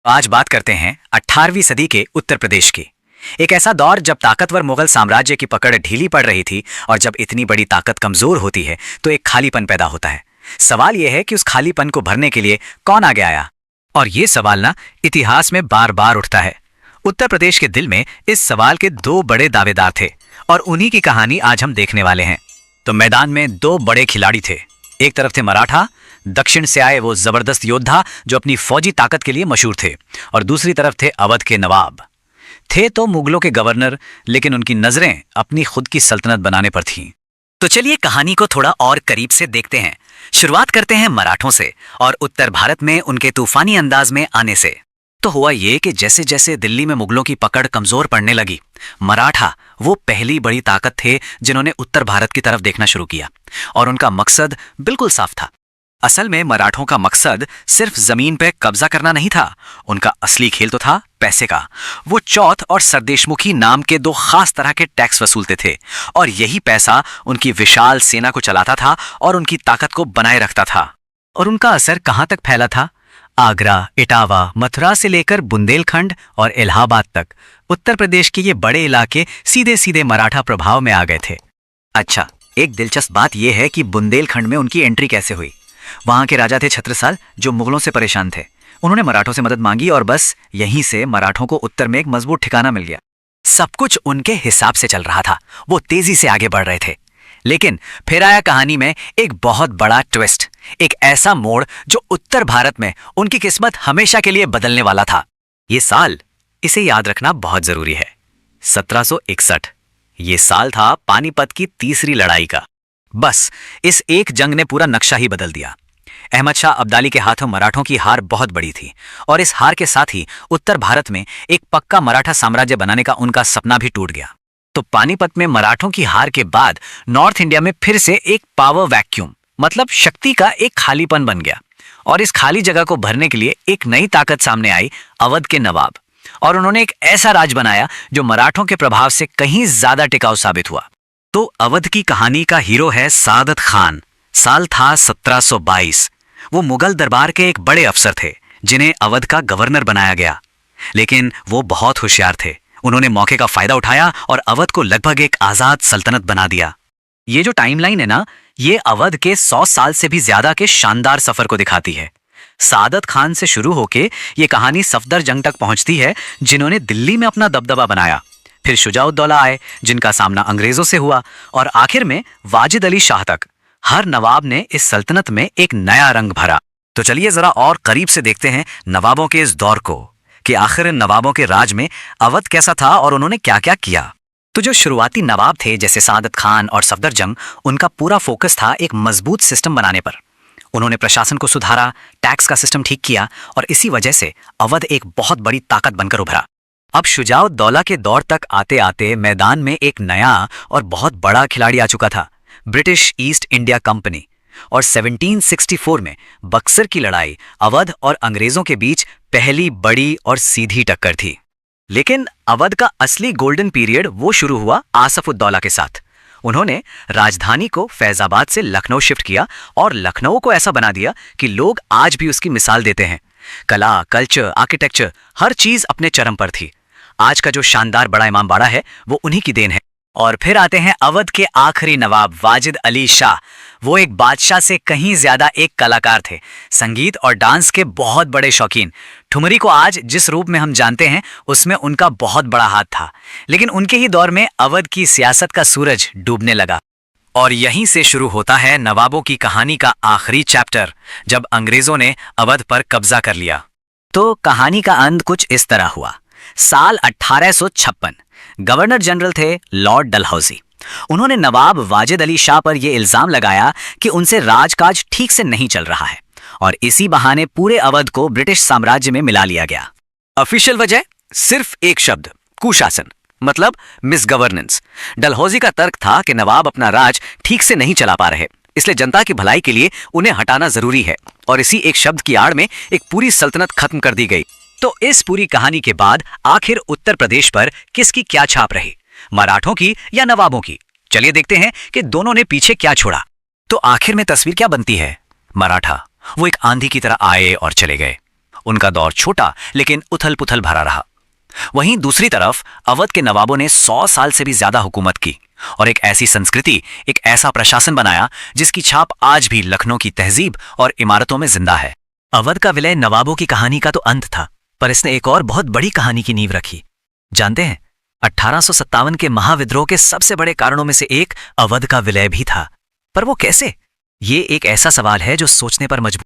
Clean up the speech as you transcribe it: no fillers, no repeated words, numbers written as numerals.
आज बात करते हैं 18वीं सदी के उत्तर प्रदेश की। एक ऐसा दौर जब ताकतवर मुगल साम्राज्य की पकड़ ढीली पड़ रही थी और जब इतनी बड़ी ताकत कमजोर होती है तो एक खालीपन पैदा होता है। सवाल यह है कि उस खालीपन को भरने के लिए कौन आगे आया, और ये सवाल ना इतिहास में बार बार उठता है। उत्तर प्रदेश के दिल में इस सवाल के दो बड़े दावेदार थे और उन्हीं की कहानी आज हम देखने वाले हैं। तो मैदान में दो बड़े खिलाड़ी थे। एक तरफ थे मराठा, दक्षिण से आए वो जबरदस्त योद्धा जो अपनी फौजी ताकत के लिए मशहूर थे, और दूसरी तरफ थे अवध के नवाब। थे तो मुगलों के गवर्नर, लेकिन उनकी नजरें अपनी खुद की सल्तनत बनाने पर थीं। तो चलिए कहानी को थोड़ा और करीब से देखते हैं। शुरुआत करते हैं मराठों से और उत्तर भारत में उनके तूफानी अंदाज में आने से। तो हुआ ये कि जैसे जैसे दिल्ली में मुगलों की पकड़ कमजोर पड़ने लगी, मराठा वो पहली बड़ी ताकत थे जिन्होंने उत्तर भारत की तरफ देखना शुरू किया, और उनका मकसद बिल्कुल साफ था। असल में मराठों का मकसद सिर्फ जमीन पे कब्जा करना नहीं था, उनका असली खेल तो था पैसे का। वो चौथ और सरदेशमुखी नाम के दो खास तरह के टैक्स वसूलते थे, और यही पैसा उनकी विशाल सेना को चलाता था और उनकी ताकत को बनाए रखता था। और उनका असर कहां तक फैला था? आगरा, इटावा, मथुरा से लेकर बुंदेलखंड और इलाहाबाद तक उत्तर प्रदेश के ये बड़े इलाके सीधे सीधे मराठा प्रभाव में आ गए थे। अच्छा, एक दिलचस्प बात यह है कि बुंदेलखंड में उनकी एंट्री कैसे हुई। वहां के राजा थे छत्रसाल, जो मुगलों से परेशान थे। उन्होंने मराठों से मदद मांगी और बस यहीं से मराठों को उत्तर में एक मजबूत ठिकाना मिल गया। सब कुछ उनके हिसाब से चल रहा था, वो तेजी से आगे बढ़ रहे थे। लेकिन फिर आया कहानी में एक बहुत बड़ा ट्विस्ट, एक ऐसा मोड़ जो उत्तर भारत में उनकी किस्मत हमेशा के लिए बदलने वाला था। ये साल, इसे याद रखना बहुत जरूरी है, 1761। ये साल था पानीपत की तीसरी लड़ाई का। बस इस एक जंग ने पूरा नक्शा ही बदल दिया। अहमद शाह अब्दाली के हाथों मराठों की हार बहुत बड़ी थी, और इस हार के साथ ही उत्तर भारत में एक पक्का मराठा साम्राज्य बनाने का उनका सपना भी टूट गया। तो पानीपत में मराठों की हार के बाद नॉर्थ इंडिया में फिर से एक पावर वैक्यूम, मतलब शक्ति का एक खालीपन बन गया। और इस खाली जगह को भरने के लिए एक नई ताकत सामने आई, अवध के नवाब। और उन्होंने एक ऐसा राज बनाया जो मराठों के प्रभाव से कहीं ज्यादा टिकाऊ साबित हुआ। तो अवध की कहानी का हीरो है सादत खान। साल था 1722। वो मुगल दरबार के एक बड़े अफसर थे जिन्हें अवध का गवर्नर बनाया गया। लेकिन वो बहुत होशियार थे। उन्होंने मौके का फायदा उठाया और अवध को लगभग एक आजाद सल्तनत बना दिया। ये जो टाइमलाइन है ना, ये अवध के 100 साल से भी ज्यादा के शानदार सफर को दिखाती है। सादत खान से शुरू होके ये कहानी सफदरजंग तक पहुंचती है, जिन्होंने दिल्ली में अपना दबदबा बनाया। फिर शुजाउद्दौला आए, जिनका सामना अंग्रेजों से हुआ, और आखिर में वाजिद अली शाह तक। हर नवाब ने इस सल्तनत में एक नया रंग भरा। तो चलिए जरा और करीब से देखते हैं नवाबों के इस दौर को, कि आखिर नवाबों के राज में अवध कैसा था और उन्होंने क्या क्या किया। तो जो शुरुआती नवाब थे जैसे सादत खान और सफदरजंग, उनका पूरा फोकस था एक मजबूत सिस्टम बनाने पर। उन्होंने प्रशासन को सुधारा, टैक्स का सिस्टम ठीक किया, और इसी वजह से अवध एक बहुत बड़ी ताकत बनकर उभरा। अब शुजाउद्दौला के दौर तक आते आते मैदान में एक नया और बहुत बड़ा खिलाड़ी आ चुका था, ब्रिटिश ईस्ट इंडिया कंपनी। और 1764 में बक्सर की लड़ाई अवध और अंग्रेजों के बीच पहली बड़ी और सीधी टक्कर थी। लेकिन अवध का असली गोल्डन पीरियड वो शुरू हुआ आसफउद्दौला के साथ। उन्होंने राजधानी को फैजाबाद से लखनऊ शिफ्ट किया, और लखनऊ को ऐसा बना दिया कि लोग आज भी उसकी मिसाल देते हैं। कला, कल्चर, आर्किटेक्चर, हर चीज अपने चरम पर थी। आज का जो शानदार बड़ा इमामबाड़ा है वो उन्हीं की देन है। और फिर आते हैं अवध के आखिरी नवाब वाजिद अली शाह। वो एक बादशाह से कहीं ज्यादा एक कलाकार थे, संगीत और डांस के बहुत बड़े शौकीन। ठुमरी को आज जिस रूप में हम जानते हैं उसमें उनका बहुत बड़ा हाथ था। लेकिन उनके ही दौर में अवध की सियासत का सूरज डूबने लगा। और यहीं से शुरू होता है नवाबों की कहानी का आखिरी चैप्टर, जब अंग्रेजों ने अवध पर कब्जा कर लिया। तो कहानी का अंत कुछ इस तरह हुआ। साल 1856। गवर्नर जनरल थे लॉर्ड डलहौजी। उन्होंने नवाब वाजिद अली शाह पर यह इल्जाम लगाया कि उनसे राजकाज ठीक से नहीं चल रहा है, और इसी बहाने पूरे अवध को ब्रिटिश साम्राज्य में मिला लिया गया। ऑफिशियल वजह सिर्फ एक शब्द, कुशासन, मतलब मिसगवर्नेंस। डलहौजी का तर्क था कि नवाब अपना राज ठीक से नहीं चला पा रहे, इसलिए जनता की भलाई के लिए उन्हें हटाना जरूरी है, और इसी एक शब्द की आड़ में एक पूरी सल्तनत खत्म कर दी गई। तो इस पूरी कहानी के बाद आखिर उत्तर प्रदेश पर किसकी क्या छाप रही, मराठों की या नवाबों की? चलिए देखते हैं कि दोनों ने पीछे क्या छोड़ा। तो आखिर में तस्वीर क्या बनती है? मराठा वो एक आंधी की तरह आए और चले गए। उनका दौर छोटा लेकिन उथल पुथल भरा रहा। वहीं दूसरी तरफ अवध के नवाबों ने 100 साल से भी ज्यादा हुकूमत की और एक ऐसी संस्कृति, एक ऐसा प्रशासन बनाया जिसकी छाप आज भी लखनऊ की तहजीब और इमारतों में जिंदा है। अवध का विलय नवाबों की कहानी का तो अंत था, पर इसने एक और बहुत बड़ी कहानी की नींव रखी। जानते हैं, 1857 के महाविद्रोह के सबसे बड़े कारणों में से एक अवध का विलय भी था। पर वो कैसे? ये एक ऐसा सवाल है जो सोचने पर मजबूर